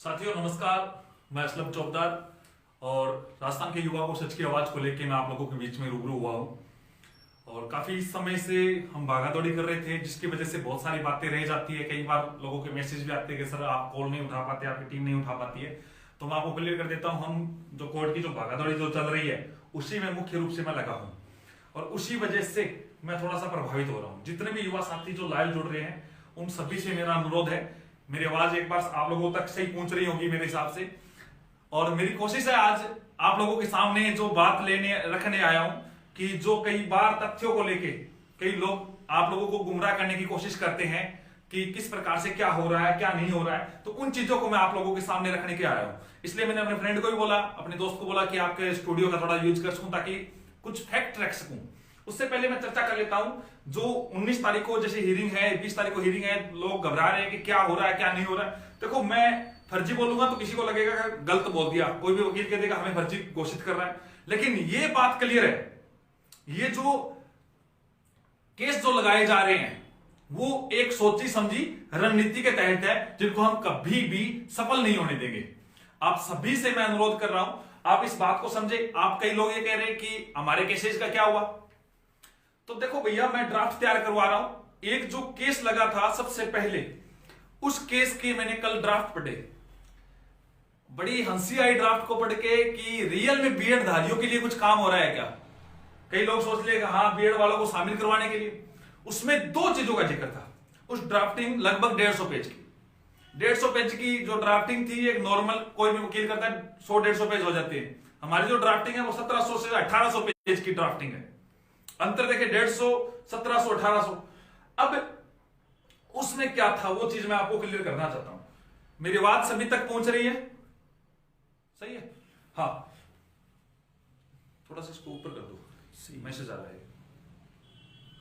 साथियों नमस्कार, मैं असलम चौबदार और राजस्थान के युवा को सच की आवाज को लेकर मैं आप लोगों के बीच में रूबरू हुआ हूं। और काफी समय से हम भागा दौड़ी कर रहे थे, जिसकी वजह से बहुत सारी बातें रह जाती है। कई बार लोगों के मैसेज भी आते हैं कि सर आप कॉल नहीं उठा पाते, आपकी टीम नहीं उठा पाती है। तो मैं आपको क्लियर कर देता हूँ, हम जो कोर्ट की जो भागा दौड़ी जो चल रही है उसी में मुख्य रूप से मैं लगा हूँ और उसी वजह से मैं थोड़ा सा प्रभावित हो रहा हूँ। जितने भी युवा साथी जो लाइव जुड़ रहे हैं उन सभी से मेरा अनुरोध है, मेरी आवाज एक बार आप लोगों तक सही पहुंच रही होगी मेरे हिसाब से। और मेरी कोशिश है आज आप लोगों के सामने जो बात रखने आया हूं कि जो कई बार तथ्यों को लेके कई लोग आप लोगों को गुमराह करने की कोशिश करते हैं कि किस प्रकार से क्या हो रहा है क्या नहीं हो रहा है, तो उन चीजों को मैं आप लोगों के सामने रखने के आया हूं। इसलिए मैंने अपने फ्रेंड को भी बोला, अपने दोस्त को बोला कि आपके स्टूडियो का थोड़ा यूज कर सकूं ताकि कुछ फैक्ट रख सकूं। उससे पहले मैं चर्चा कर लेता हूं, जो 19 तारीख को जैसे हियरिंग है, 20 तारीख को हियरिंग है, लोग घबरा रहे हैं कि क्या हो रहा है क्या नहीं हो रहा है। देखो, मैं फर्जी बोलूंगा तो किसी को लगेगा कि गलत बोल दिया, कोई भी वकील कह देगा हमें फर्जी घोषित कर रहा है। लेकिन ये बात क्लियर है, ये जो केस जो लगाए जा रहे हैं वो एक सोची समझी रणनीति के तहत है, जिनको हम कभी भी सफल नहीं होने देंगे। आप सभी से मैं अनुरोध कर रहा हूं, आप इस बात को समझे। आप कई लोग ये कह रहे हैं कि हमारे केसेस का क्या हुआ, तो देखो भैया, मैं ड्राफ्ट तैयार करवा रहा हूं। एक जो केस लगा था सबसे पहले, उस केस के मैंने कल ड्राफ्ट पढ़े। बड़ी हंसी आई ड्राफ्ट को पढ़ के कि रियल में बीएड धारियों के लिए कुछ काम हो रहा है क्या। कई लोग सोच लेगा हाँ बीएड वालों को शामिल करवाने के लिए। उसमें दो चीजों का जिक्र था। उस ड्राफ्टिंग लगभग 150 पेज की, 150 पेज की जो ड्राफ्टिंग थी, एक नॉर्मल कोई भी वकील करता है 100-150 पेज हो जाती है। हमारी जो ड्राफ्टिंग है वो 1700 से 1800 पेज की ड्राफ्टिंग है। अंतर देखे 150, 1700, 1800। अब उसमें क्या था वो चीज मैं आपको क्लियर करना चाहता हूं। मेरी बात सभी तक पहुंच रही है? सही है? हाँ, थोड़ा सा इसको ऊपर कर दो, मैसेज आ रहा है।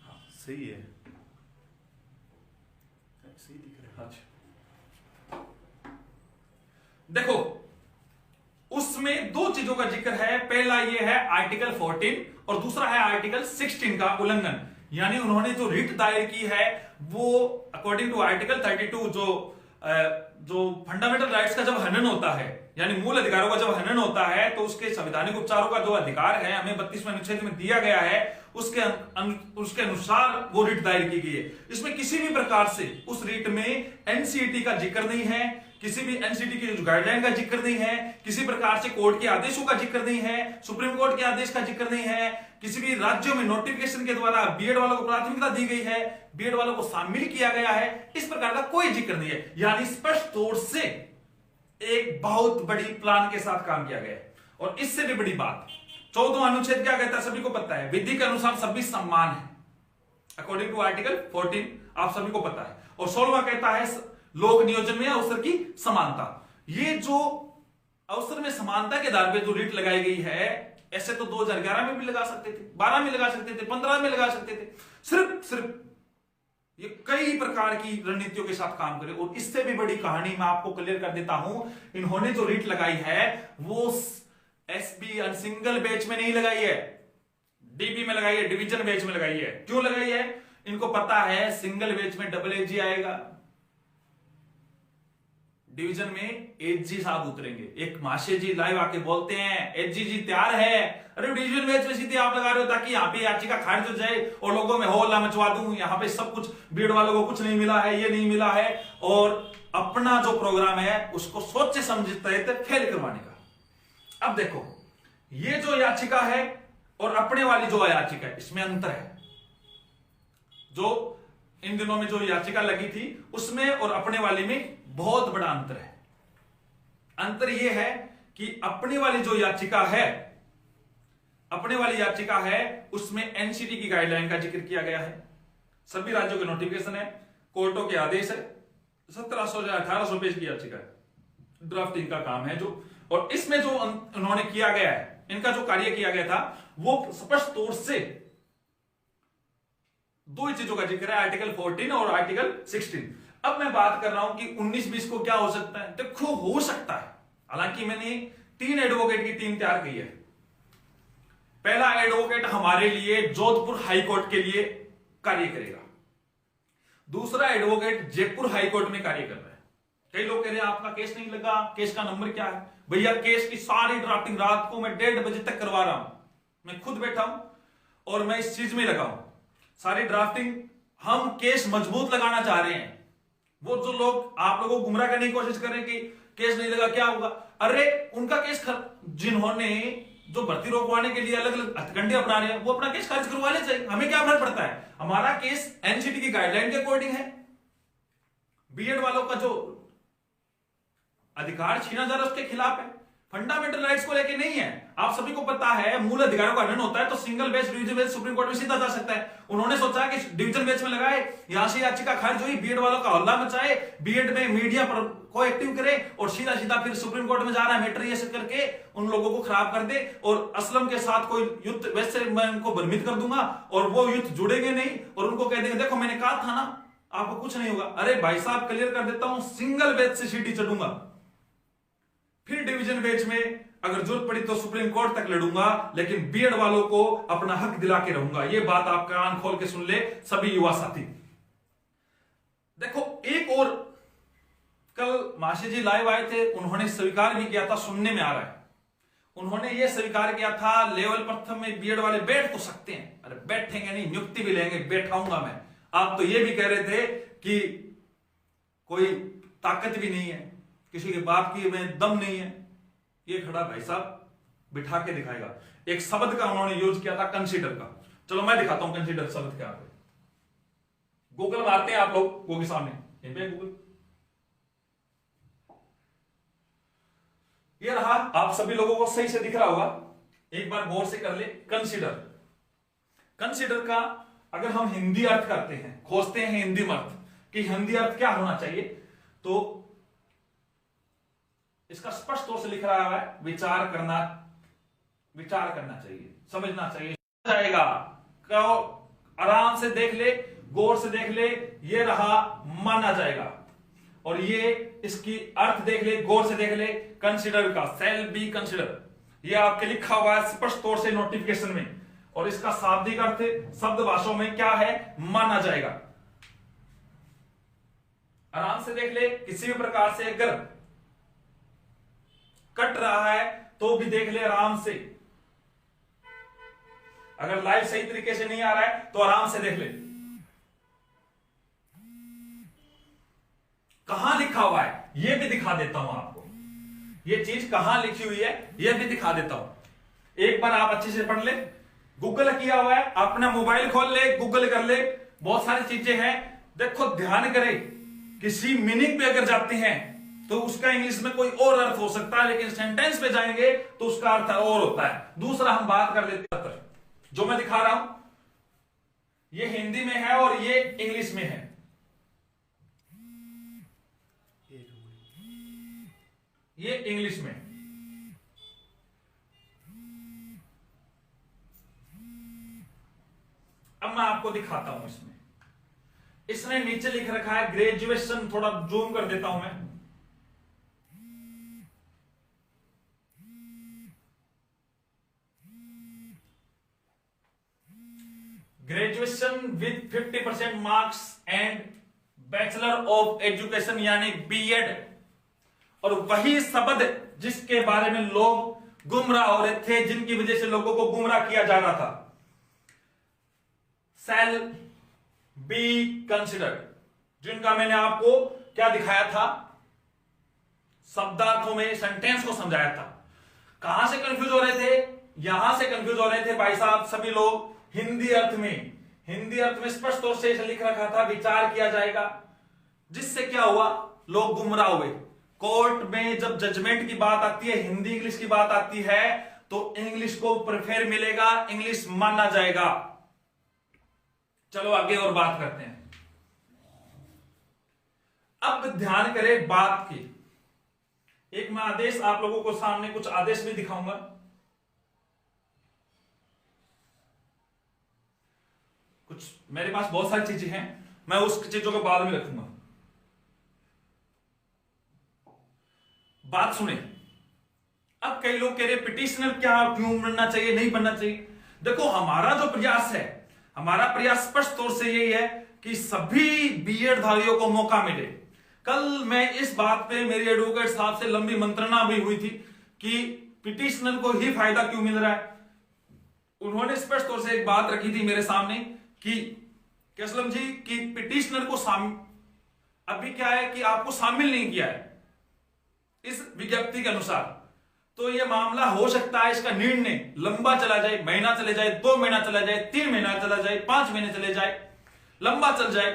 हाँ सही है, सही दिख रहा है। अच्छा देखो, उसमें दो चीजों का जिक्र है। पहला ये है आर्टिकल 14 और दूसरा है आर्टिकल 16 का उल्लंघन। यानी उन्होंने जो रिट दायर की है वो अकॉर्डिंग टू आर्टिकल 32 जो फंडामेंटल राइट्स का जब हनन होता है, यानी मूल अधिकारों का जब हनन होता है, तो उसके संवैधानिक उपचारों का जो अधिकार है हमें 32वें अनुच्छेद में दिया गया है, उसके अनुसार वो रिट दायर की गई है। इसमें किसी भी प्रकार से उस रिट में एनसीईटी का जिक्र नहीं है, किसी भी एनसीटी की गाइडलाइन का जिक्र नहीं है, किसी प्रकार से कोर्ट के आदेशों का जिक्र नहीं है, सुप्रीम कोर्ट के आदेश का जिक्र नहीं है, किसी भी राज्यों में नोटिफिकेशन के द्वारा बीएड वालों को प्राथमिकता दी गई है, बीएड वालों को शामिल किया गया है, इस प्रकार का कोई जिक्र नहीं है। यानी स्पष्ट तौर से एक बहुत बड़ी प्लान के साथ काम किया गया है। और इससे भी बड़ी बात, 14वां अनुच्छेद क्या कहता है सभी को पता है, विधि के अनुसार सभी समान है, अकॉर्डिंग टू आर्टिकल 14 आप सभी को पता है। और 16वां कहता है लोक नियोजन में अवसर की समानता। ये जो अवसर में समानता के आधार पर जो रिट लगाई गई है, ऐसे तो 2011 में भी लगा सकते थे, 12 में लगा सकते थे, 15 में लगा सकते थे। सिर्फ ये कई प्रकार की रणनीतियों के साथ काम करे। और इससे भी बड़ी कहानी मैं आपको क्लियर कर देता हूं, इन्होंने जो रिट लगाई है वो एसबी सिंगल बेंच में नहीं लगाई है, डीबी में लगाई है, डिवीजन बेंच में लगाई है। क्यों लगाई है? इनको पता है सिंगल बेंच में डबल एजी आएगा, डिवीजन में एजी साहब उतरेंगे। एक माशे जी लाइव आके बोलते हैं एजी जी तैयार है। अरे डिवीजन बेंच में सीधे आप लगा रहे हो ताकि यहाँ पे याचिका खारिज हो जाए और लोगों में हौला मचवा दूं, यहाँ पे सब कुछ बीएड वालों को कुछ नहीं मिला है, ये नहीं मिला है, और अपना जो प्रोग्राम है उसको सोचे समझते थे फेल करवाने का। अब देखो, ये जो याचिका है और अपने वाली जो याचिका है, इसमें अंतर है। जो इन दिनों में जो याचिका लगी थी उसमें और अपने वाली में बहुत बड़ा अंतर है। अंतर यह है कि अपने वाली जो याचिका है, अपने वाली याचिका है उसमें एनसीटी की गाइडलाइन का जिक्र किया गया है, सभी राज्यों के नोटिफिकेशन है, कोर्टों के आदेश है, 1700 या 1800 पेज की याचिका है, ड्राफ्टिंग का काम है जो। और इसमें जो उन्होंने किया गया है, इनका जो कार्य किया गया था वो स्पष्ट तौर से दो ही चीजों का जिक्र है, आर्टिकल 14 और आर्टिकल 16। अब मैं बात कर रहा हूं कि 19-20 को क्या हो सकता है। देखो, हो सकता है, हालांकि मैंने 3 एडवोकेट की टीम तैयार की है। पहला एडवोकेट हमारे लिए जोधपुर हाईकोर्ट के लिए कार्य करेगा, दूसरा एडवोकेट जयपुर हाईकोर्ट में कार्य कर रहा है, कई लोग कह रहे हैं आपका केस नहीं लगा, केस का नंबर क्या है? भैया केस की सारी ड्राफ्टिंग रात को मैं 1:30 बजे तक करवा रहा हूं, मैं खुद बैठा हूं और मैं इस चीज में लगा हूं। सारी ड्राफ्टिंग हम केस मजबूत लगाना चाह रहे हैं। वो जो लोग आप लोगों को गुमराह करने की कोशिश कर रहे हैं कि केस नहीं लगा क्या होगा, अरे उनका केस जिन्होंने जो भर्ती रोकवाने के लिए अलग अलग हथकंडे अपना रहे हैं वो अपना केस खारिज करवा ले चाहिए, हमें क्या फर्क पड़ता है? हमारा केस एनसीटी की गाइडलाइन के अकॉर्डिंग है। बीएड वालों का जो अधिकार छीना जा रहा है उसके खिलाफ है, फंडामेंटल राइट्स को लेके नहीं है। आप सभी को पता है मूल अधिकारों का हनन होता है तो single bench division bench supreme court में सीधा जा सकता है। उन्होंने सोचा कि डिवीजन बेंच में लगाए, यहां से याचिका खारिज हुई, बीएड वालों का हल्ला मचाए, बीएड में मीडिया पर को एक्टिव करे और सीधा सीधा फिर सुप्रीम कोर्ट में जा रहा है मैटर ये करके उन लोगों को खराब कर दे और असलम के साथ कोई युद्ध, वैसे मैं उनको भ्रमित कर दूंगा और वो युद्ध जुड़ेंगे नहीं और उनको कह देंगे देखो मैंने कहा था ना आपको कुछ नहीं होगा। अरे भाई साहब क्लियर कर देता हूं, सिंगल बेंच से सीटी चढ़ूंगा, फिर डिवीजन बेंच में अगर जरूरत पड़ी तो सुप्रीम कोर्ट तक लड़ूंगा, लेकिन बीएड वालों को अपना हक दिला के रहूंगा। ये बात आप कान खोल के सुन ले सभी युवा साथी। देखो एक और कल माशी जी लाइव आए थे, उन्होंने स्वीकार भी किया था, सुनने में आ रहा है, उन्होंने ये स्वीकार किया था लेवल प्रथम में बीएड वाले बैठ तो सकते हैं, अरे बैठेंगे नहीं, नियुक्ति भी लेंगे, बैठाऊंगा मैं। आप तो ये भी कह रहे थे कि कोई ताकत भी नहीं है, किसी के बाप की में दम नहीं है। ये खड़ा भाई साहब बिठा के दिखाएगा। एक शब्द का उन्होंने यूज किया था कंसीडर का, चलो मैं दिखाता हूं कंसीडर शब्द क्या है। गूगल मारते हैं आप लोग के सामने, यहीं पे गूगल, ये रहा, आप सभी लोगों को सही से दिख रहा होगा, एक बार गौर से कर ले। कंसीडर, कंसीडर का अगर हम हिंदी अर्थ करते हैं, खोजते हैं हिंदी अर्थ कि हिंदी अर्थ क्या होना चाहिए, तो इसका स्पष्ट तौर से लिख रहा है विचार करना, विचार करना चाहिए, समझना चाहिए, जाएगा। आराम से देख ले, गौर से देख ले, ये रहा माना जाएगा। और ये इसकी अर्थ देख ले, गौर से देख ले, कंसीडर का शैल बी कंसीडर, ये आपके लिखा हुआ है स्पष्ट तौर से नोटिफिकेशन में। और इसका शाब्दिक अर्थ शब्द भाषाओं में क्या है? माना जाएगा। आराम से देख ले, किसी भी प्रकार से अगर कट रहा है तो भी देख ले आराम से, अगर लाइव सही तरीके से नहीं आ रहा है तो आराम से देख ले। कहां लिखा हुआ है यह भी दिखा देता हूं आपको, यह चीज कहां लिखी हुई है यह भी दिखा देता हूं। एक बार आप अच्छे से पढ़ ले, गूगल किया हुआ है, अपना मोबाइल खोल ले, गूगल कर ले, बहुत सारी चीजें हैं। देखो ध्यान करें, किसी मीनिंग पे अगर जाते हैं तो उसका इंग्लिश में कोई और अर्थ हो सकता है, लेकिन सेंटेंस पे जाएंगे तो उसका अर्थ और होता है। दूसरा हम बात कर लेते हैं, जो मैं दिखा रहा हूं ये हिंदी में है और ये इंग्लिश में है। ये इंग्लिश में, अब मैं आपको दिखाता हूं। इसमें इसने नीचे लिख रखा है ग्रेजुएशन, थोड़ा जूम कर देता हूं मैं। Graduation with 50% marks and bachelor of education यानी बीएड। और वही शब्द जिसके बारे में लोग गुमराह हो रहे थे, जिनकी वजह से लोगों को गुमराह किया जा रहा था, शैल बी कंसिडर्ड, जिनका मैंने आपको क्या दिखाया था, शब्दार्थों में सेंटेंस को समझाया था। कहां से कंफ्यूज हो रहे थे? यहां से कंफ्यूज हो रहे थे भाई साहब सभी लोग हिंदी अर्थ में। हिंदी अर्थ में स्पष्ट तौर से लिख रखा था विचार किया जाएगा, जिससे क्या हुआ, लोग गुमराह हुए। कोर्ट में जब जजमेंट की बात आती है, हिंदी इंग्लिश की बात आती है, तो इंग्लिश को प्रेफर मिलेगा, इंग्लिश माना जाएगा। चलो आगे और बात करते हैं। अब ध्यान करें बात की। एक मैं आदेश आप लोगों को सामने कुछ आदेश भी दिखाऊंगा। कुछ मेरे पास बहुत सारी चीजें हैं, मैं उस चीजों को बाद में रखूंगा। बात सुने। अब कई लोग कह रहे पिटिशनर क्या क्यों बनना चाहिए, नहीं बनना चाहिए। देखो हमारा जो प्रयास है, हमारा प्रयास स्पष्ट तौर से यही है कि सभी बीएड धारियों को मौका मिले। कल मैं इस बात पे मेरी एडवोकेट साहब से लंबी मंत्रणा भी हुई थी कि पिटिशनर को ही फायदा क्यों मिल रहा है। उन्होंने स्पष्ट तौर से एक बात रखी थी मेरे सामने कि असलम जी कि पिटिशनर को अभी क्या है कि आपको शामिल नहीं किया है इस विज्ञप्ति के अनुसार, तो यह मामला हो सकता है इसका निर्णय लंबा चला जाए, महीना चले जाए, 2 महीना चला जाए, 3 महीना चला जाए, 5 महीने चले जाए, लंबा चल जाए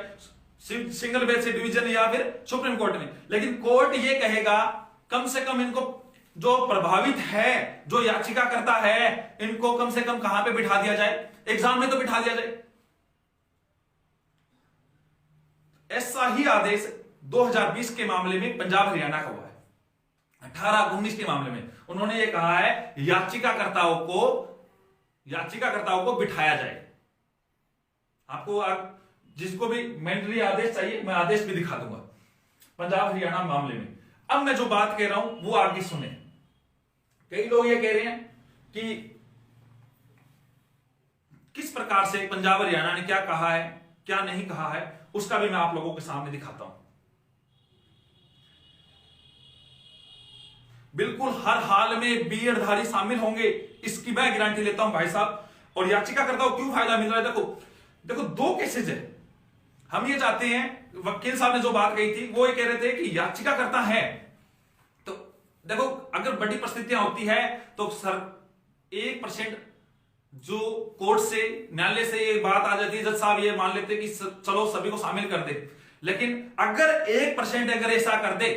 सिंगल बेंच से डिवीजन या फिर सुप्रीम कोर्ट में। लेकिन कोर्ट ये कहेगा कम से कम इनको जो प्रभावित है, जो याचिका करता है, इनको कम से कम कहां पे बिठा दिया जाए, एग्जाम में तो बिठा दिया जाए। ऐसा ही आदेश 2020 के मामले में पंजाब हरियाणा का हुआ है। 18-19 के मामले में उन्होंने ये कहा है याचिकाकर्ताओं को बिठाया जाए। आपको जिसको भी मैंडेटरी आदेश चाहिए मैं आदेश भी दिखा दूंगा पंजाब हरियाणा मामले में। अब मैं जो बात कह रहा हूं वो आगे सुने। कई लोग ये कह रहे हैं कि किस प्रकार से पंजाब हरियाणा ने क्या कहा है क्या नहीं कहा है, उसका भी मैं आप लोगों के सामने दिखाता हूं। बिल्कुल हर हाल में बीएड धारी शामिल होंगे, इसकी मैं गारंटी लेता हूं भाई साहब। और याचिकाकर्ता को क्यों फायदा मिल रहा है, देखो 2 केसेज है। हम ये चाहते हैं, वकील साहब ने जो बात कही थी वो ये कह रहे थे कि याचिकाकर्ता है तो देखो अगर बड़ी परिस्थितियां होती है तो सर 1% जो कोर्ट से न्यायालय से ये बात आ जाती है, जज साहब ये मान लेते कि चलो सभी को शामिल कर दे। लेकिन अगर 1% अगर ऐसा कर दे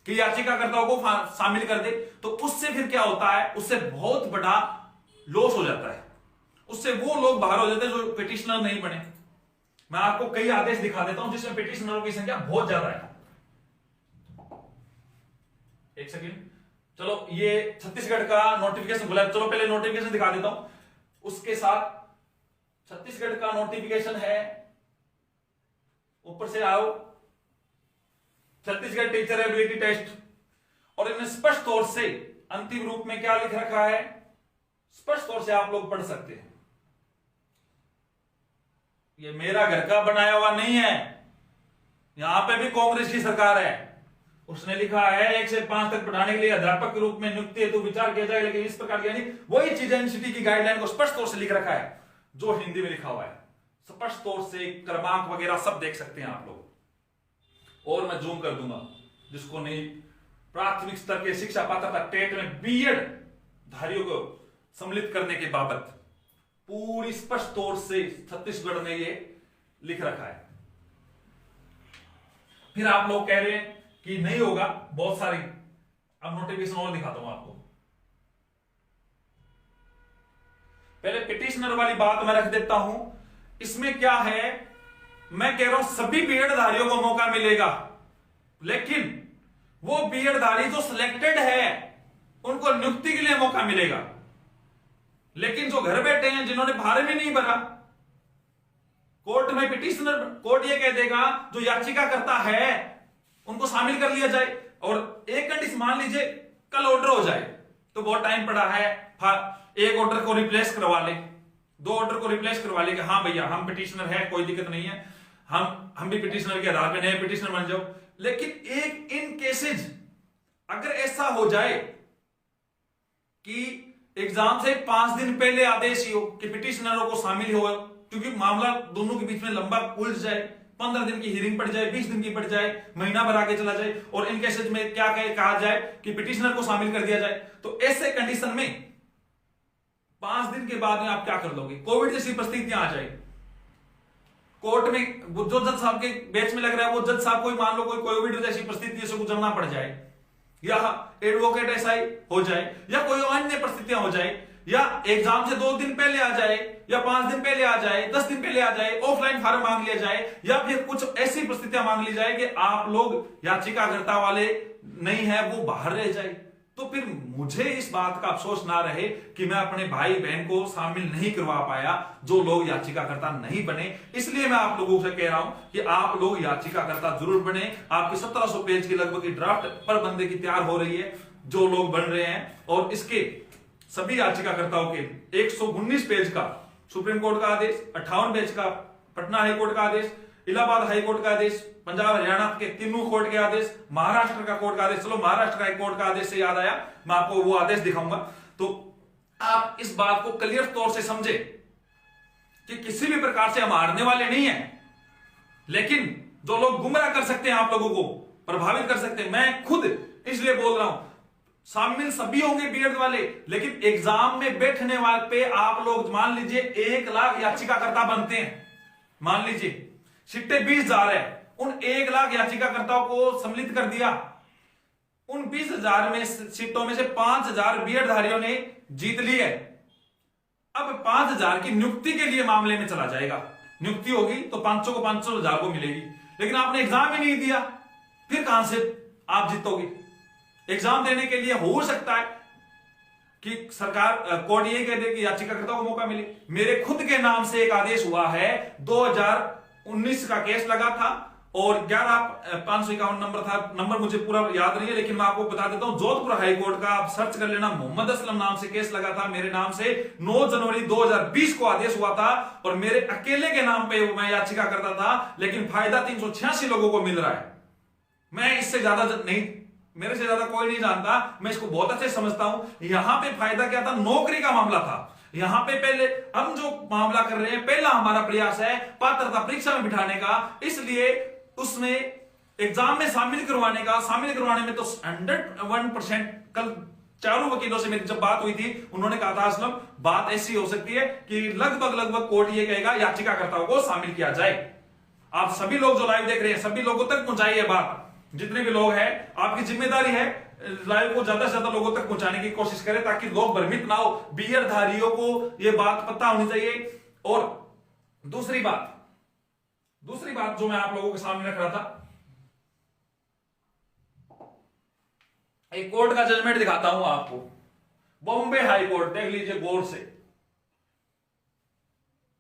कि याचिकाकर्ताओं को शामिल कर दे तो उससे फिर क्या होता है, उससे बहुत बड़ा लॉस हो जाता है। उससे वो लोग बाहर हो जाते हैं जो पिटिशनर नहीं बने। मैं आपको कई आदेश दिखा देता हूं जिसमें पिटिशनरों की संख्या बहुत ज्यादा है। एक सेकंड, चलो ये छत्तीसगढ़ का नोटिफिकेशन बोला, चलो पहले नोटिफिकेशन दिखा देता हूं। उसके साथ छत्तीसगढ़ का नोटिफिकेशन है, ऊपर से आओ, छत्तीसगढ़ टीचर एबिलिटी टेस्ट। और इन्हें स्पष्ट तौर से अंतिम रूप में क्या लिख रखा है, स्पष्ट तौर से आप लोग पढ़ सकते हैं। ये मेरा घर का बनाया हुआ नहीं है, यहां पे भी कांग्रेस की सरकार है। उसने लिखा है 1 से 5 तक पढ़ाने के लिए अध्यापक के रूप में नियुक्ति हेतु विचार किया जाए, लेकिन इस प्रकार यानी वही चीज एनसीटी की गाइडलाइन को स्पष्ट तौर से लिख रखा है जो हिंदी में लिखा हुआ है। स्पष्ट तौर से क्रमांक वगैरह सब देख सकते हैं आप लोग। और मैं जूम कर दूंगा, जिसको नहीं प्राथमिक स्तर के शिक्षा पात्रता टेट में बीएड धारियों को सम्मिलित करने के बाबत पूरी स्पष्ट तौर से छत्तीसगढ़ ने ये लिख रखा है। फिर आप लोग कह रहे हैं कि नहीं होगा, बहुत सारी अब नोटिफिकेशन और दिखाता हूं आपको। पहले पिटिशनर वाली बात मैं रख देता हूं। इसमें क्या है, मैं कह रहा हूं सभी बीएड धारियों को मौका मिलेगा, लेकिन वो बीएड धारी जो सिलेक्टेड है उनको नियुक्ति के लिए मौका मिलेगा। लेकिन जो घर बैठे हैं जिन्होंने फार्म ही नहीं भरा, कोर्ट में पिटिशनर, कोर्ट ये कह देगा जो याचिका करता है उनको शामिल कर लिया जाए। और एक कंडीशन मान लीजिए कल ऑर्डर हो जाए तो बहुत टाइम पड़ा है, एक ऑर्डर को रिप्लेस करवा ले, 2 ऑर्डर को रिप्लेस करवा ले कि हाँ भैया हम पिटिशनर है, कोई दिक्कत नहीं है, हम भी पिटिशनर के आधार पे नए पिटिशनर बन जाओ। लेकिन एक इन केसेज अगर ऐसा हो जाए कि एग्जाम से 5 दिन पहले आदेश ही हो कि पिटिशनरों को शामिल हो, क्योंकि मामला दोनों के बीच में लंबा उलझ जाए, 15 दिन की हियरिंग पड़ जाए, 20 दिन की पड़ जाए, महीना भर आगे चला जाए, और इन केसेज में क्या कहा जाए कि पिटिशनर को शामिल कर दिया जाए, तो ऐसे कंडीशन में 5 दिन के बाद में आप क्या कर लोगे? कोविड जैसी परिस्थितियां आ जाए, कोर्ट में जो जज साहब के बेंच में लग रहा है वो जज साहब को मान लो कोई कोविड जैसी परिस्थिति से गुजरना पड़ जाए, या एडवोकेट ऐसा ही हो जाए, या कोई अन्य परिस्थितियां हो जाए, या एग्जाम से 2 दिन पहले आ जाए, या 5 दिन पहले आ जाए, 10 दिन पहले आ जाए, ऑफलाइन फार्म मांग लिया जाए, या फिर कुछ ऐसी परिस्थितियां मांग ली जाए कि आप लोग याचिकाकर्ता वाले नहीं है वो बाहर रह जाए, तो फिर मुझे इस बात का अफसोस ना रहे कि मैं अपने भाई बहन को शामिल नहीं करवा पाया जो लोग याचिकाकर्ता नहीं बने। इसलिए मैं आप लोगों से कह रहा हूं कि आप लोग याचिकाकर्ता जरूर बने। आपकी 1700 पेज की लगभग की ड्राफ्ट पर बंदे की तैयार हो रही है, जो लोग बन रहे हैं, और इसके सभी याचिकाकर्ताओं के 119 पेज का सुप्रीम कोर्ट का आदेश, 58 पेज का पटना हाईकोर्ट का आदेश, इलाहाबाद हाई कोर्ट का आदेश, पंजाब हरियाणा के तीनों कोर्ट के आदेश, महाराष्ट्र का कोर्ट का आदेश, चलो महाराष्ट्र का कोर्ट का आदेश से याद आया, मैं आपको वो आदेश दिखाऊंगा। तो आप इस बात को क्लियर तौर से समझे कि किसी भी प्रकार से हम हारने वाले नहीं है, लेकिन जो लोग गुमराह कर सकते हैं, आप लोगों को प्रभावित कर सकते हैं, मैं खुद इसलिए बोल रहा हूं, शामिल सभी होंगे बीएड वाले, लेकिन एग्जाम में बैठने वाले पे आप लोग मान लीजिए 1 लाख याचिकाकर्ता बनते हैं, मान लीजिए सिट्टे 20,000 है, उन 1 लाख याचिकाकर्ताओं को सम्मिलित कर दिया, उन 20,000 में सीटों में से 5,000 बीएड धारियों ने जीत ली है। अब 5,000 की नियुक्ति के लिए मामले में चला जाएगा, नियुक्ति होगी तो 500 को 500,000 को मिलेगी, लेकिन आपने एग्जाम ही नहीं दिया, फिर कहां से आप जीतोगे? एग्जाम देने के लिए हो सकता है कि सरकार कोर्ट ये कह दे कि याचिकाकर्ता को मौका मिले। मेरे खुद के नाम से एक आदेश हुआ है, 2019 का केस लगा था और 11,551 नंबर था, नंबर मुझे पूरा याद नहीं है, लेकिन मैं आपको बता देता हूं, जोधपुर हाई कोर्ट का आप सर्च कर लेना, मोहम्मद असलम नाम से केस लगा था मेरे नाम से, 9 जनवरी 2020 को आदेश हुआ था और मेरे अकेले के नाम पे मैं याचिका करता था, लेकिन फायदा 386 लोगों को मिल रहा है। मैं इससे ज्यादा नहीं, मेरे से ज्यादा कोई नहीं जानता, मैं इसको बहुत अच्छे समझता हूं। यहां पे फायदा क्या था? नौकरी का मामला था। यहां पे पहले हम जो मामला कर रहे हैं, पहला हमारा प्रयास है पात्रता परीक्षा में बिठाने का, इसलिए उसमें एग्जाम में शामिल करवाने का। शामिल करवाने में तो 101%, कल चारों वकीलों से मेरी जब बात हुई थी, उन्होंने कहा था असलम बात ऐसी हो सकती है कि लगभग कोर्ट ये कहेगा याचिकाकर्ताओं को शामिल किया जाए। आप सभी लोग जो लाइव देख रहे हैं, सभी लोगों तक पहुंचाइए बात, जितने भी लोग हैं, आपकी जिम्मेदारी है लाइव को ज्यादा से ज्यादा लोगों तक पहुंचाने की कोशिश करें, ताकि लोग भ्रमित ना हो, बीएड धारियों को यह बात पता होनी चाहिए। और दूसरी बात जो मैं आप लोगों के सामने रख रहा था, एक कोर्ट का जजमेंट दिखाता हूं आपको, बॉम्बे हाई कोर्ट, देख लीजिए गौर से,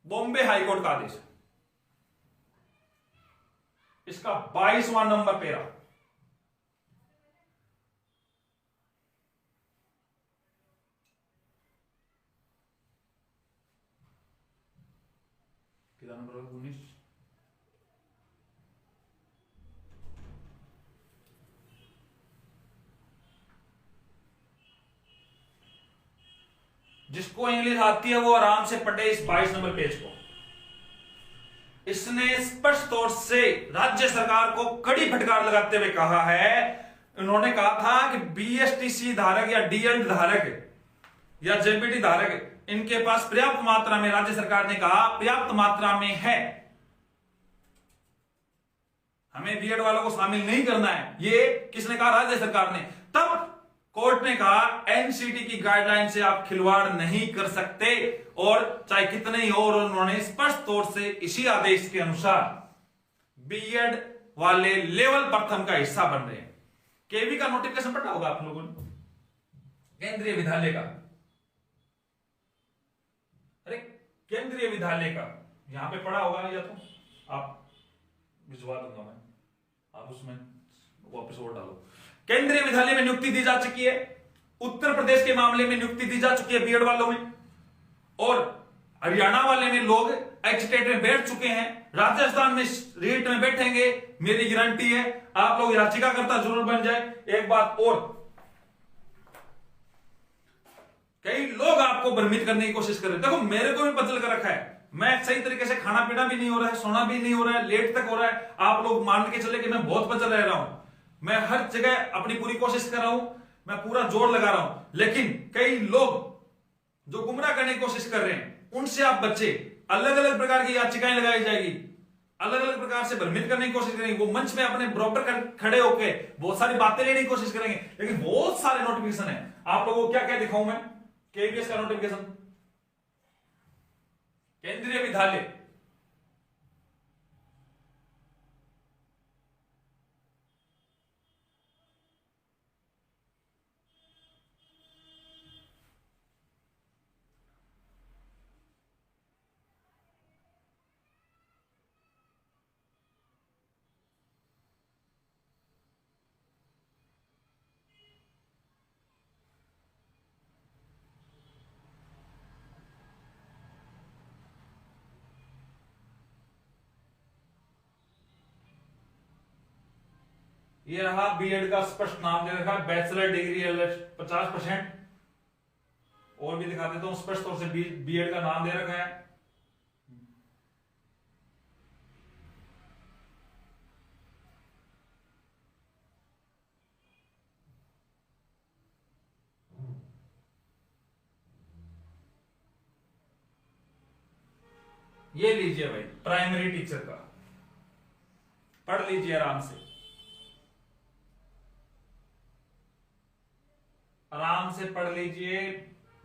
बॉम्बे हाई कोर्ट का आदेश, इसका 22वां नंबर पेरा, कितना नंबर? 19। जिसको इंग्लिश आती है वो आराम से पढ़े इस 22 नंबर पेज को। इसने स्पष्ट तौर से राज्य सरकार को कड़ी फटकार लगाते हुए कहा है, उन्होंने कहा था कि बीएसटीसी धारक या डीएल धारक या जेबीटी धारक, इनके पास पर्याप्त मात्रा में, राज्य सरकार ने कहा पर्याप्त मात्रा में है, हमें बीएड वालों को शामिल नहीं करना है। ये किसने कहा? राज्य सरकार ने। तब कोर्ट ने कहा एनसीटी की गाइडलाइन से आप खिलवाड़ नहीं कर सकते, और चाहे कितने ही हो, और उन्होंने स्पष्ट तौर से इसी आदेश के अनुसार बीएड वाले लेवल प्रथम का हिस्सा बन रहे हैं। केवी का नोटिफिकेशन पढ़ा होगा आप लोगों ने, केंद्रीय विद्यालय का, अरे केंद्रीय विद्यालय का यहां पे पढ़ा होगा, या तो आप भिजवा दूंगा मैं, आप उसमें वापस और डालो। केंद्रीय विद्यालय में नियुक्ति दी जा चुकी है, उत्तर प्रदेश के मामले में नियुक्ति दी जा चुकी है बीएड वालों में, और हरियाणा वाले में लोग एचटेट में बैठ चुके हैं, राजस्थान में रीट में बैठेंगे, मेरी गारंटी है। आप लोग याचिकाकर्ता जरूर बन जाए। एक बात और, कई लोग आपको भ्रमित करने की कोशिश कर रहे हैं, देखो मेरे को भी बदल कर रखा है, मैं सही तरीके से खाना पीना भी नहीं हो रहा है, सोना भी नहीं हो रहा है, लेट तक हो रहा है। आप लोग मान के चले कि मैं बहुत बदल रह रहा हूं, मैं हर जगह अपनी पूरी कोशिश कर रहा हूं, मैं पूरा जोर लगा रहा हूं, लेकिन कई लोग जो गुमराह करने की कोशिश कर रहे हैं, उनसे आप बच्चे, अलग अलग प्रकार की याचिकाएं लगाई जाएगी, अलग अलग प्रकार से भ्रमित करने की कोशिश करेंगे, वो मंच में अपने बराबर खड़े होकर बहुत सारी बातें लेने की कोशिश करेंगे, लेकिन बहुत सारे नोटिफिकेशन है। आप लोगों को क्या क्या दिखाऊं मैं? केवीएस का नोटिफिकेशन, केंद्रीय विद्यालय, ये रहा बीएड का स्पष्ट नाम दे रखा है, बैचलर डिग्री 50%। और भी दिखा देता हूं, स्पष्ट तौर से बीएड का नाम दे रखा है। ये लीजिए भाई, प्राइमरी टीचर का, पढ़ लीजिए आराम से, आराम से पढ़ लीजिए।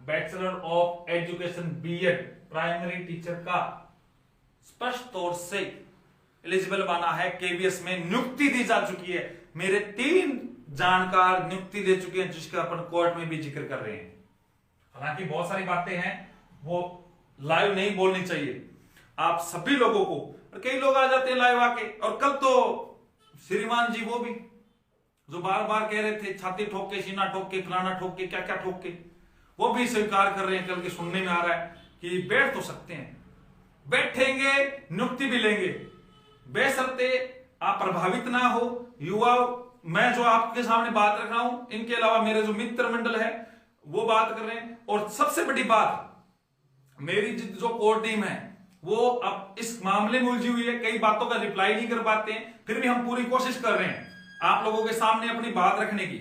Bachelor of education BEd primary teacher का स्पष्ट तौर से एलिजिबल बना है। केवीएस में नियुक्ति दी जा चुकी है, मेरे 3 जानकार नियुक्ति दे चुके हैं, जिसका अपन कोर्ट में भी जिक्र कर रहे हैं। हालांकि बहुत सारी बातें हैं वो लाइव नहीं बोलनी चाहिए आप सभी लोगों को, और कई लोग आ जाते हैं लाइव आके। और कल तो श्रीमान जी वो भी जो बार बार कह रहे थे छाती ठोक के, सीना ठोक के, फलाना ठोक के, क्या क्या ठोक के, वो भी स्वीकार कर रहे हैं। कल के सुनने में आ रहा है कि बैठ तो सकते हैं, बैठेंगे, नियुक्ति भी लेंगे, बेशर्ते आप प्रभावित ना हो। युवा, मैं जो आपके सामने बात रख रहा हूं, इनके अलावा मेरे जो मित्र मंडल है वो बात कर रहे हैं। और सबसे बड़ी बात, मेरी जो कोर टीम है वो अब इस मामले में उलझी हुई है, कई बातों का रिप्लाई नहीं कर पाते हैं, फिर भी हम पूरी कोशिश कर रहे हैं आप लोगों के सामने अपनी बात रखने की।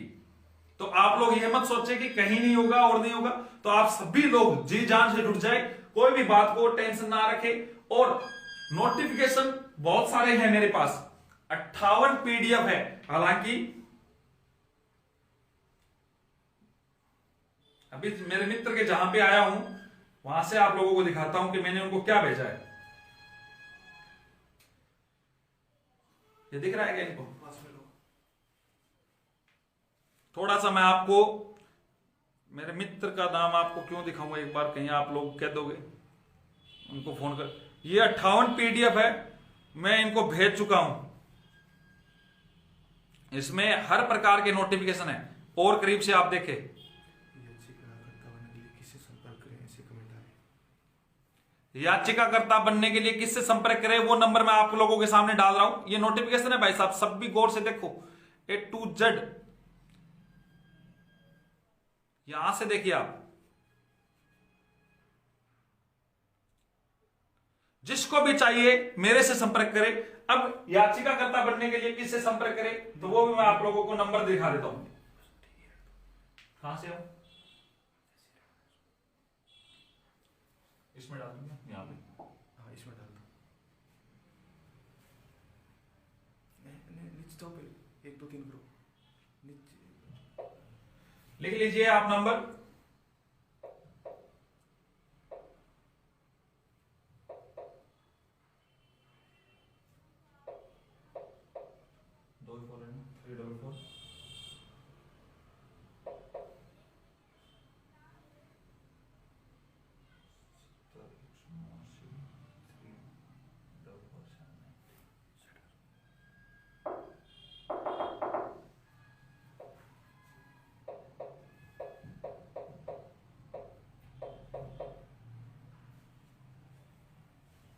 तो आप लोग ये मत सोचे कि कहीं नहीं होगा और नहीं होगा। तो आप सभी लोग जी जान से जुट जाए, कोई भी बात को टेंशन ना रखे। और नोटिफिकेशन बहुत सारे हैं मेरे पास, 58 पीडीएफ है। हालांकि अभी मेरे मित्र के जहां पे आया हूं वहां से आप लोगों को दिखाता हूं कि मैंने उनको क्या भेजा है। ये दिख रहा है क्या इनको? थोड़ा सा मैं आपको मेरे मित्र का नाम आपको क्यों दिखाऊंगा, एक बार कहीं आप लोग कह दोगे उनको फोन कर। ये 58 पीडीएफ है, मैं इनको भेज चुका हूं। इसमें हर प्रकार के नोटिफिकेशन है। और करीब से आप देखें, याचिकाकर्ता बनने के लिए किससे संपर्क करें, वो नंबर मैं आप लोगों के सामने डाल रहा हूं। ये नोटिफिकेशन है भाई साहब, सब भी गौर से देखो, A to Z, यहां से देखिए आप। जिसको भी चाहिए मेरे से संपर्क करें। अब याचिकाकर्ता बनने के लिए किससे संपर्क करें, तो वो भी मैं आप लोगों को नंबर दिखा देता हूं। कहां से हो? इसमें डाल दूंगा, यहाँ पे। हाँ, इसमें डाल दो। नीचे जाओ पे, 1 2 3 करो, नीचे लिख लीजिए आप नंबर।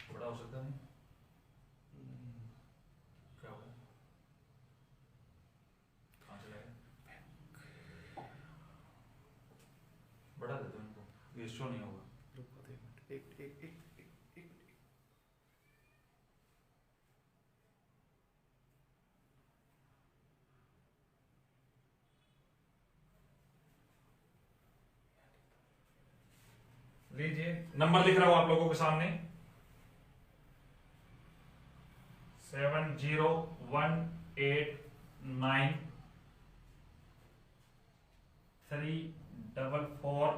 बड़ा हो सकता नहीं, क्या होगा, कहां चला गया? बढ़ा दे दो इनको, ये शो नहीं होगा। रुको 1 मिनट, एक लीजिए नंबर लिख रहा हूं आप लोगों के सामने, 70189 34479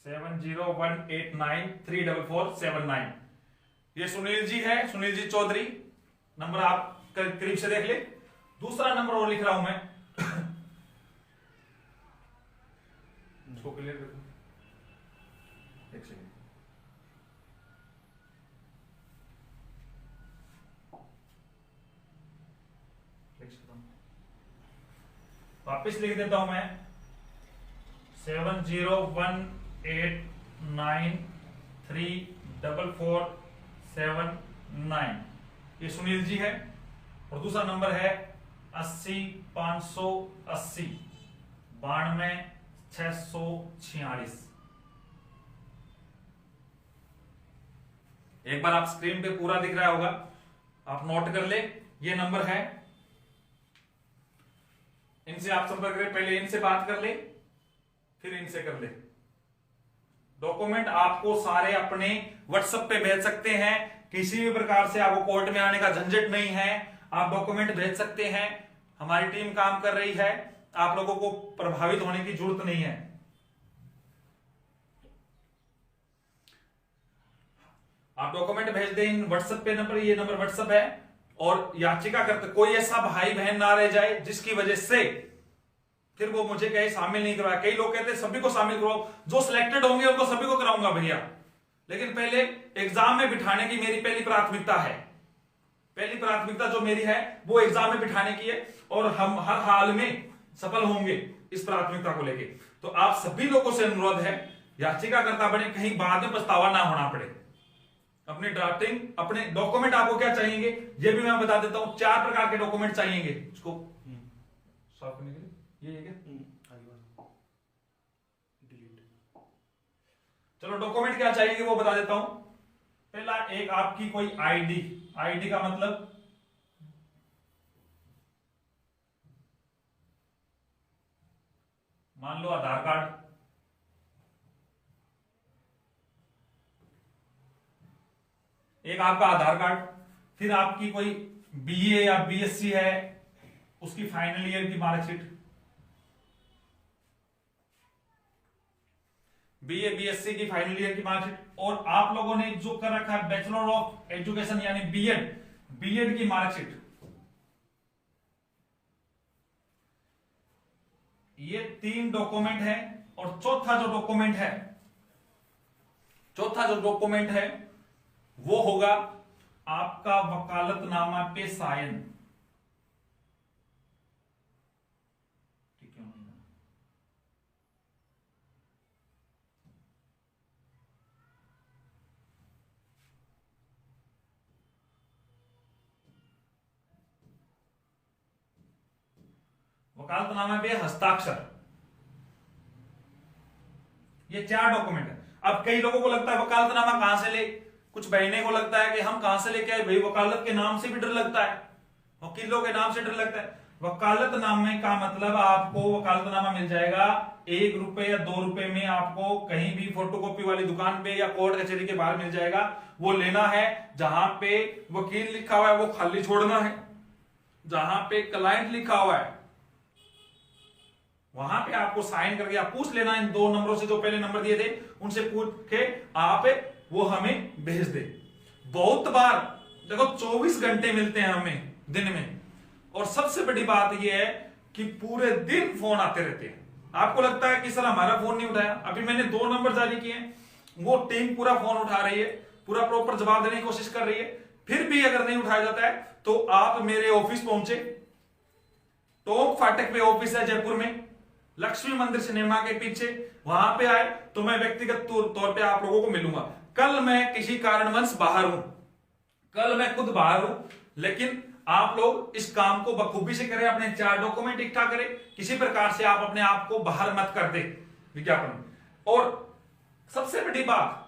70189 ये सुनील जी है, सुनील जी चौधरी। नंबर आप करीब से देख ले। दूसरा नंबर और लिख रहा हूं मैं, इसको क्लियर कर दो, एक सेकेंड। वापिस लिख देता हूं मैं, 70189 4479, ये सुनील जी है। और दूसरा नंबर है 80 580 92 646। एक बार आप स्क्रीन पे पूरा दिख रहा होगा, आप नोट कर ले, ये नंबर है। इनसे आप संपर्क करें, पहले इनसे बात कर ले, फिर इनसे कर ले। डॉक्यूमेंट आपको सारे अपने व्हाट्सएप पे भेज सकते हैं, किसी भी प्रकार से आपको कोर्ट में आने का झंझट नहीं है। आप डॉक्यूमेंट भेज सकते हैं, हमारी टीम काम कर रही है, आप लोगों को प्रभावित होने की जरूरत नहीं है। आप डॉक्यूमेंट भेज दें व्हाट्सएप पे नंबर, ये नंबर व्हाट्सएप है। और याचिका करते कोई ऐसा भाई बहन ना रह जाए जिसकी वजह से फिर वो मुझे कहे शामिल नहीं करवाया। कई लोग कहते हैं सभी को शामिल कराओ, जो सिलेक्टेड होंगे उनको सभी को कराऊंगा भैया, लेकिन पहले एग्जाम में बिठाने की मेरी पहली प्राथमिकता है। पहली प्राथमिकता जो मेरी है वो एग्जाम में बिठाने की है, और हम हर हाल में सफल होंगे इस प्राथमिकता को लेके। तो आप सभी लोगों से अनुरोध है, याचिकाकर्ता बने, कहीं बाद में पछतावा ना होना पड़े। अपने ड्राफ्टिंग, अपने डॉक्यूमेंट आपको क्या चाहिए ये भी मैं बता देता हूं। 4 प्रकार के डॉक्यूमेंट चाहिए इसको साफ करने के लिए। ये है क्या? चलो डॉक्यूमेंट क्या चाहिए वो बता देता हूं। पहला, एक आपकी कोई आईडी, आईडी का मतलब मान लो आधार कार्ड, एक आपका आधार कार्ड, फिर आपकी कोई बीए या बीएससी है उसकी फाइनल ईयर की मार्कशीट, बीए बीएससी की फाइनल ईयर की मार्कशीट, और आप लोगों ने जो कर रखा है बैचलर ऑफ एजुकेशन यानी बीएड, बीएड की मार्कशीट। ये 3 डॉक्यूमेंट है। और चौथा जो डॉक्यूमेंट है वो होगा आपका वकालतनामा पे साइन। ठीक है, वकालतनामा पे हस्ताक्षर, ये 4 डॉक्यूमेंट है। अब कई लोगों को लगता है वकालतनामा कहां से ले, कुछ बहने को लगता है कि हम कहां से लेके आए, भाई वकालत के नाम से भी डर लगता है, वकीलों के नाम से डर लगता है। वकालतनामे का मतलब आपको वकालतनामा मिल जाएगा 1 रुपए या 2 रुपए में, आपको कहीं भी फोटोकॉपी वाली दुकान पे या कोर्ट कचहरी के बाहर मिल जाएगा। वो लेना है, जहां पे वकील लिखा हुआ है वो खाली छोड़ना है, जहां पे क्लाइंट लिखा हुआ है वहां पे आपको साइन करके आप पूछ लेना इन 2 नंबरों से, जो पहले नंबर दिए थे उनसे पूछ के आप वो हमें भेज दे। बहुत बार देखो 24 घंटे मिलते हैं हमें दिन में, और सबसे बड़ी बात यह है कि पूरे दिन फोन आते रहते हैं। आपको लगता है कि सर हमारा फोन नहीं उठाया, अभी मैंने 2 नंबर जारी किए हैं, वो टीम पूरा फोन उठा रही है, पूरा प्रॉपर जवाब देने की कोशिश कर रही है। फिर भी अगर नहीं उठाया जाता है तो आप मेरे ऑफिस पहुंचे, टोंक फाटक पे ऑफिस है जयपुर में, लक्ष्मी मंदिर सिनेमा के पीछे, वहां पे आए तो मैं व्यक्तिगत तौर पे आप लोगों को मिलूंगा। कल मैं किसी कारणवश बाहर हूं, कल मैं खुद बाहर हूं, लेकिन आप लोग इस काम को बखूबी से करें, अपने 4 डॉक्यूमेंट इकट्ठा करें, किसी प्रकार से आप अपने आप को बाहर मत कर दे विज्ञापन। और सबसे बड़ी बात,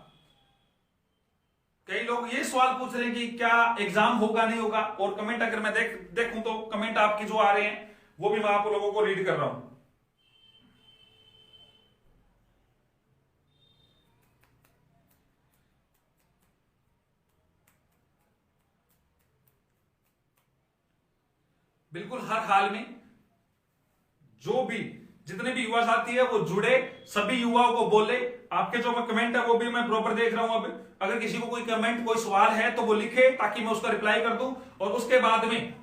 कई लोग ये सवाल पूछ रहे हैं कि क्या एग्जाम होगा नहीं होगा, और कमेंट अगर मैं देखूं तो कमेंट आपके जो आ रहे हैं वो भी मैं आप लोगों को रीड कर रहा हूं। बिल्कुल हर हाल में जो भी जितने भी युवा साथी है वो जुड़े, सभी युवाओं को बोले। आपके जो कमेंट है वो भी मैं प्रॉपर देख रहा हूं। अब अगर किसी को कोई कमेंट, कोई सवाल है तो वो लिखे ताकि मैं उसका रिप्लाई कर दूं, और उसके बाद में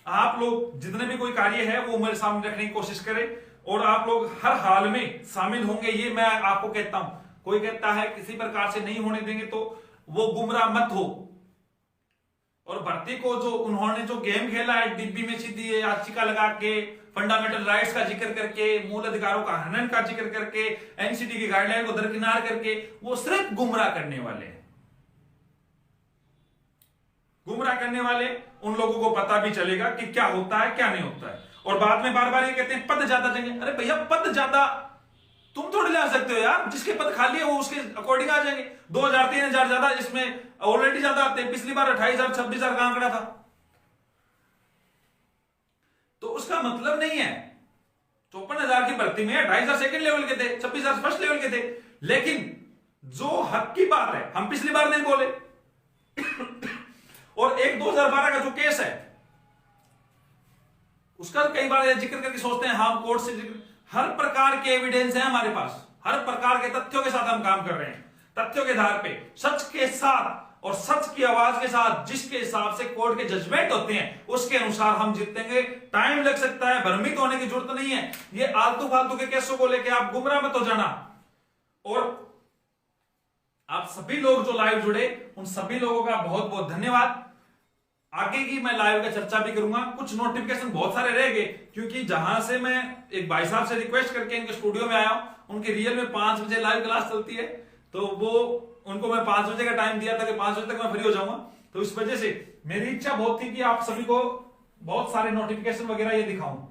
आप लोग जितने भी कोई कार्य है वो मेरे सामने रखने की कोशिश करें, और आप लोग हर हाल में शामिल होंगे, ये मैं आपको कहता हूं। कोई कहता है किसी प्रकार से नहीं होने देंगे तो वो गुमराह मत हो। और भर्ती को जो उन्होंने जो गेम खेला है, डिब्बी में सीधी याचिका लगा के, फंडामेंटल राइट्स का जिक्र करके, मूल अधिकारों का हनन का जिक्र करके, एनसीटी की गाइडलाइन को दरकिनार करके, वो सिर्फ गुमराह करने वाले हैं। गुमराह करने वाले उन लोगों को पता भी चलेगा कि क्या होता है क्या नहीं होता है। और बाद में बार बार ये कहते हैं पद ज्यादा चाहिए। अरे भैया पद ज्यादा तुम थोड़ी ला सकते हो यार, जिसके पद खाली है वो उसके अकॉर्डिंग आ जाएंगे। 2000 3000 ज्यादा, इसमें ऑलरेडी ज्यादा आते हैं। पिछली बार 28,000 26,000 का आंकड़ा था, तो उसका मतलब नहीं है 54,000 की भर्ती में 28,000 सेकंड लेवल के थे, 26,000 फर्स्ट लेवल के थे। लेकिन जो हक की बात है, हम पिछली बार नहीं बोले। और एक 2012 का जो केस है उसका कई बार जिक्र करके सोचते हैं हम कोर्ट से हर प्रकार के एविडेंस है हमारे पास, हर प्रकार के तथ्यों के साथ हम काम कर रहे हैं। तथ्यों के आधार पे, सच के साथ और सच की आवाज के साथ, जिसके हिसाब से कोर्ट के जजमेंट होते हैं उसके अनुसार हम जीतेंगे। टाइम लग सकता है, भ्रमित होने की जरूरत नहीं है। ये आलतू फालतू के केसों को लेकर आप गुमराह मत हो जाना। और आप सभी लोग जो लाइव जुड़े उन सभी लोगों का बहुत बहुत धन्यवाद। आगे की मैं लाइव का चर्चा भी करूंगा। कुछ नोटिफिकेशन बहुत सारे रह गए, क्योंकि जहां से मैं एक भाई साहब से रिक्वेस्ट करके इनके स्टूडियो में आया हूं, उनकी रियल में 5 बजे लाइव क्लास चलती है, तो वो उनको मैं 5 बजे का टाइम दिया था कि 5 बजे तक मैं फ्री हो जाऊंगा। तो इस वजह से मेरी इच्छा बहुत थी कि आप सभी को बहुत सारे नोटिफिकेशन वगैरह ये दिखाऊं।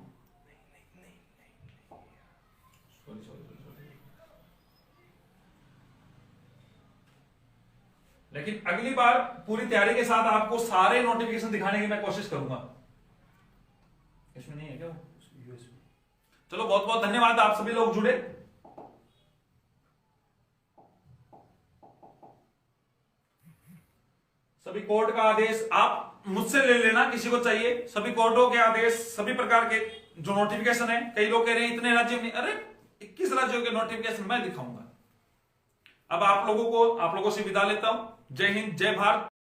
लेकिन अगली बार पूरी तैयारी के साथ आपको सारे नोटिफिकेशन दिखाने की मैं कोशिश करूंगा। इसमें नहीं है क्या? चलो बहुत बहुत धन्यवाद, आप सभी लोग जुड़े। सभी कोर्ट का आदेश आप मुझसे ले लेना, किसी को चाहिए सभी कोर्टों के आदेश, सभी प्रकार के जो नोटिफिकेशन है। कई लोग कह रहे हैं इतने राज्यों में, अरे 21 राज्यों के नोटिफिकेशन मैं दिखाऊंगा। अब आप लोगों से विदा लेता हूं। जय हिंद, जय भारत।